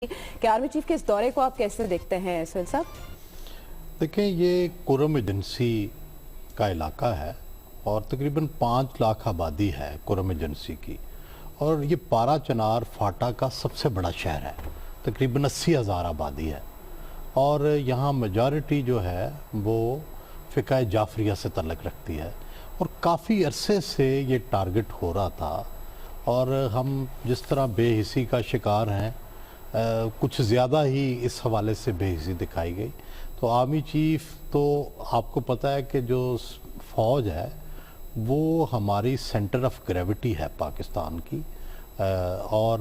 کہ army chief کے اس دورے کو آپ کیسے دیکھتے ہیں سہیل صاحب؟ دیکھیں، یہ کرم ایجنسی کا علاقہ ہے اور تقریباً 5 لاکھ آبادی ہے کرم ایجنسی کی، اور یہ پارا چنار فاٹا کا سب سے بڑا شہر ہے، تقریباً 80,000 آبادی ہے، اور یہاں میجارٹی جو ہے وہ فقہ جعفریہ سے تعلق رکھتی ہے، اور کافی عرصے سے یہ ٹارگٹ ہو رہا تھا، اور ہم جس طرح بے حسی کا شکار ہیں، کچھ زیادہ ہی اس حوالے سے بے حسی دکھائی گئی۔ تو آرمی چیف تو آپ کو پتہ ہے کہ جو فوج ہے وہ ہماری سینٹر آف گریوٹی ہے پاکستان کی، اور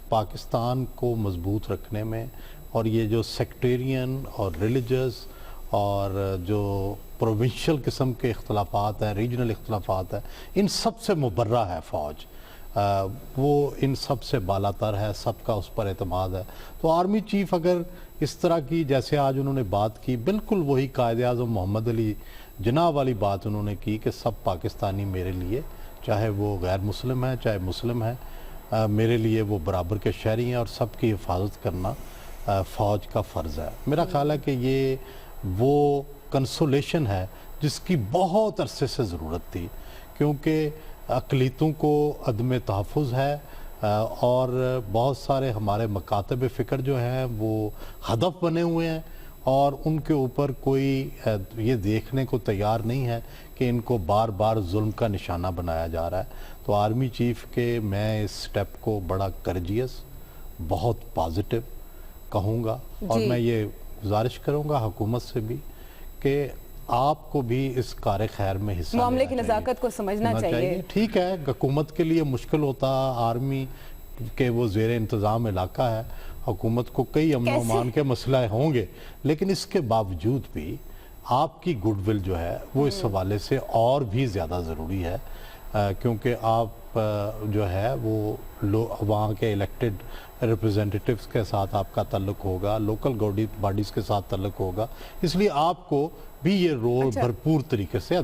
پاکستان کو مضبوط رکھنے میں، اور یہ جو سیکٹیرین اور ریلیجس اور جو پروونشل قسم کے اختلافات ہیں، ریجنل اختلافات ہیں، ان سب سے مبرہ ہے فوج، وہ ان سب سے بالا تر ہے، سب کا اس پر اعتماد ہے۔ تو آرمی چیف اگر اس طرح کی، جیسے آج انہوں نے بات کی، بالکل وہی قائد اعظم محمد علی جناح والی بات انہوں نے کی کہ سب پاکستانی میرے لیے، چاہے وہ غیر مسلم ہیں چاہے مسلم ہیں، میرے لیے وہ برابر کے شہری ہیں، اور سب کی حفاظت کرنا فوج کا فرض ہے۔ میرا خیال ہے کہ یہ وہ کنسولیشن ہے جس کی بہت عرصے سے ضرورت تھی، کیونکہ اقلیتوں کو عدم تحفظ ہے، اور بہت سارے ہمارے مکاتب فکر جو ہیں وہ ہدف بنے ہوئے ہیں، اور ان کے اوپر کوئی یہ دیکھنے کو تیار نہیں ہے کہ ان کو بار بار ظلم کا نشانہ بنایا جا رہا ہے۔ تو آرمی چیف کے میں اس سٹیپ کو بڑا کرجیس، بہت پازیٹیو کہوں گا، اور میں یہ گزارش کروں گا حکومت سے بھی کہ آپ کو بھی اس کار خیر میں حصہ معاملے لینا کی نزاکت کو سمجھنا چاہیے۔ ٹھیک ہے، حکومت کے لیے مشکل ہوتا، آرمی کہ وہ زیر انتظام علاقہ ہے، حکومت کو کئی امن و امان کے مسئلہ ہوں گے، لیکن اس کے باوجود بھی آپ کی گڈ ول جو ہے وہ اس حوالے سے اور بھی زیادہ ضروری ہے، کیونکہ آپ جو ہے وہ وہاں کے الیکٹڈ ریپرزینٹیٹیوز کے ساتھ آپ کا تعلق ہوگا، لوکل باڈیز کے ساتھ تعلق ہوگا، اس لیے آپ کو بھی یہ رول بھرپور طریقے سے